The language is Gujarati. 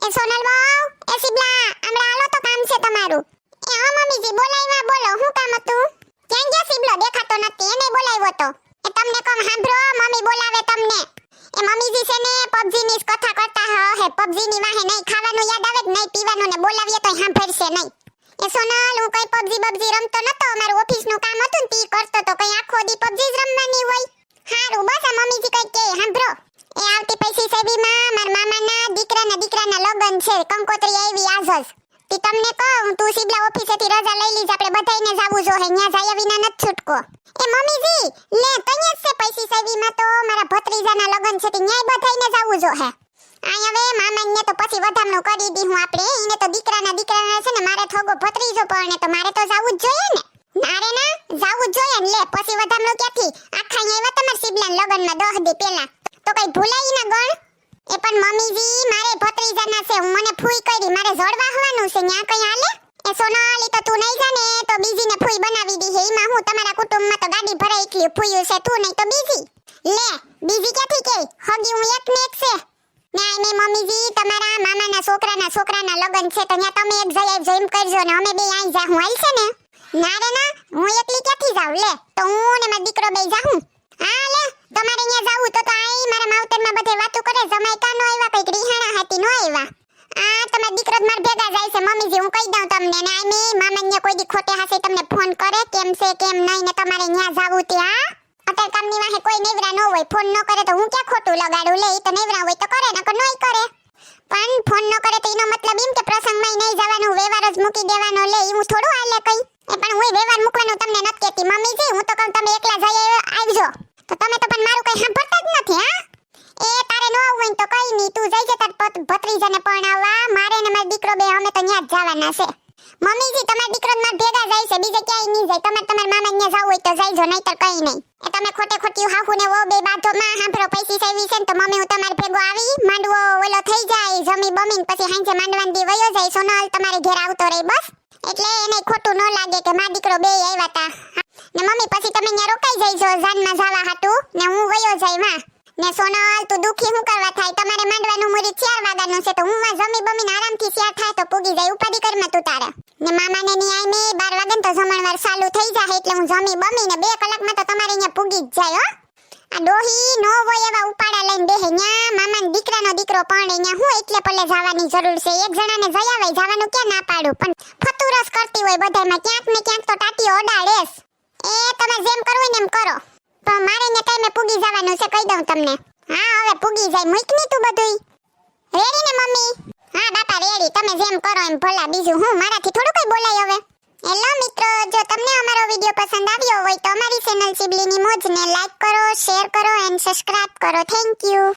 એ સોનલ વાવ, એ સિબલા, હમણાં આલો તો કામ છે તમારું. એ હા મમ્મીજી, બોલાવ્યા, બોલો, શું કામ હતું? ક્યાં ગયા સિબલો? દેખાતો નથી, એને બોલાવ્યો તો. એ તમને કહું સાંભળો, મમ્મી બોલાવે તમને. એ મમ્મીજી છે ને પબજી ની કથા કરતા હે, પબજી ની વાહે નહીં ખાવાનું યાદ આવે કે નહીં પીવાનું, ને બોલાવીએ તો સાંભળશે નહીં. એ સોનલ, હું કઈ પબજી રમતો નતો, મારું ઓફિસ નું કામ હતું ને તી કરતો તો. કઈ આખો દી પબજી જ રમવાની હોય? હારું, બસ આ મમ્મીજી કઈ કે સાંભળો. એ આવતી પૈસી સેવીમાં મારા મામાના દીકરાના લગન છે, કંકોત્રી આવી આજ જ. તી તમને કહું, તું સિબલા ઓફિસેથી રજા લઈ લીજ, આપણે બધાઈને જાવું જોહે, ન્યા જાયા વિના નથી છૂટકો. એ મમ્મીજી, લે તઈએ જ છે પૈસી સેવીમાં તો મારા ભત્રીજાના લગન છે, તી ન્યાય બધાઈને જાવું જોહે. આય હવે મામાને તો પછી વધામણું કરી દી હું આપણે, એને તો દીકરાના છે ને, મારે થોગો ભત્રીજો પરણે તો મારે તો જાવું જ જોઈએ ને. નારે ના, જાવું જ જોઈએ ને. લે પછી વધામણું ક્યાંથી? આખા અહીંયા આવ્યા તમારા સિબલાના લગનમાં 10 દી પહેલા, તો કઈ ભૂલાઈ ના ગણ? એ પણ મમ્મીજી, મારે ભત્રીજાના છે, હું મને ફૂઈ કરી, મારે જડવા હવાનું છે, ન્યા કઈ હાલે? એ સોનાલી, તો તું નહીં જાને તો બીજીને ફૂઈ બનાવી દી હે. એમાં હું તમારા કુટુંબમાં તો ગાડી ભરાઈ એટલી ફૂયું છે, તું નહીં તો બીજી. લે બીજી ક્યાંથી કે? હગી હું એક ને એક છે. ના ને મમ્મીજી, તમારા મામાના છોકરાના લગન છે, તો ન્યા તમે એક જઈ એમ કરજો ને અમે બે આઈ જા. હું હાલ છે ને? ના રે ના, હું એકલી ક્યાંથી જાઉં? લે તો હું ને મારો દીકરો બે જાઉં. હા લે, તમારે અહીંયા જાવું તો આઈ મારા માવતરમાં બધે વાતો કરે, જમાઈ કા નો આવ્યા, કઈક રીહાણા હતી નો આવ્યા. આ તમારો દીકરો માર ભેગા જાય છે મમ્મીજી, હું કહી દઉં તમને. ને આ મે મામાને કોઈ દી ખોટે હાસે તમને ફોન કરે કેમ છે કેમ નહીં, ને તમારે ન્યા જાવું ત્યાં અત્યારે કામની વાહે કોઈ નેવરા ન હોય, ફોન ન કરે તો હું ક્યાં ખોટું લગાડું? લે ઈ તો નેવરા હોય તો કરે, નકર નોય કરે. પણ ફોન ન કરે તો એનો મતલબ એમ કે પ્રસંગમાં નહીં જવાનું, વ્યવહાર જ મૂકી દેવાનો. લે હું થોડું હાલે કઈ. એ પણ હું વ્યવહાર મૂકવાનું તમને નથી કહેતી મમ્મીજી, હું તો કહું તમે એકલા જઈ આવજો. તો તમે તો પણ મારું કઈ સાંભળતા જ નથી. હા, એ તારે ન આવવું હોય તો કઈ નહીં, તું જઈ જા તાર ભત્રીજાને પરણાવવા. મારે ને મારો દીકરો બે અમે તો ન્યા જ જવાના છે. મમ્મીજી, તમારો દીકરો માર ભેગા જાય છે, બીજે ક્યાંય નહીં જાય. તમારા મામા ન્યા જાવ હોય તો જાયજો, નહીતર કઈ નહીં. એ તમે ખોટી હાહુ ને વો બે બાધો માં સાંભળો પૈસી સેવી છે ને, તો મમ્મી હું તમારે ભેગો આવી માંડવો ઓલો થઈ જાય, જમી બમીન પછી હાંજે માંડવાન દી વયો જાય. સોનલ તમારે ઘેર આવતો રહે બસ, એટલે એને ખોટું ન લાગે કે મારા દીકરો બે આવ્યા તા. ને મમ્મી પછી તમે ન્યા રોકાઈ જઈજો જાનમાં જાવા હાટું, ને હું વયો જાય માં. ને સોનલ, તું દુખી હું કરવા થાય? તમારે માંડવાનું મુરી 4 વાગ્યાનું છે, તો હું માં જમી બમીન આરામથી 4 થાય તો પૂગી જાય. ઉપાડી કર માં તું તારે. ને મામાને ની આઈ મે 12 વાગે તો જમણવાર ચાલુ થઈ જાય, એટલે હું જમી બમીને 2 કલાકમાં તો તમારે અહીંયા પૂગી જ જાય. હો, આ ડોહી નો હોય એવા ઉપાડા લઈને બેહે. ન્યા મામાના દીકરો પરણે, ન્યા હું એટલે પલે જવાની જરૂર છે? એક જણાને જઈ આવે, જવાનું ક્યાં ના પાડું, પણ ફતુરસ કરતી હોય બધાયમાં, ક્યાંક ને ક્યાંક તો ટાટી ઓડાડેસ. એ તમે જેમ કરવું ને એમ કરો, પણ મારે ને ટાઈમે પૂગી જવાનું છે, કહી દઉં તમને. હા હવે પૂગી જાય, મૂક ની તું બધુંય. રેડી ને મમ્મી? હા બાપા રેડી, તમે જેમ કરો એમ ભલા, બીજું હું, મારાથી થોડું કઈ બોલાય હવે. હેલો મિત્રો, જો તમને અમારો વિડિયો પસંદ આવ્યો હોય તો અમારી ચેનલ સિબલીની મોજને લાઈક કરો, શેર કરો એન્ડ સબસ્ક્રાઇબ કરો. Thank you.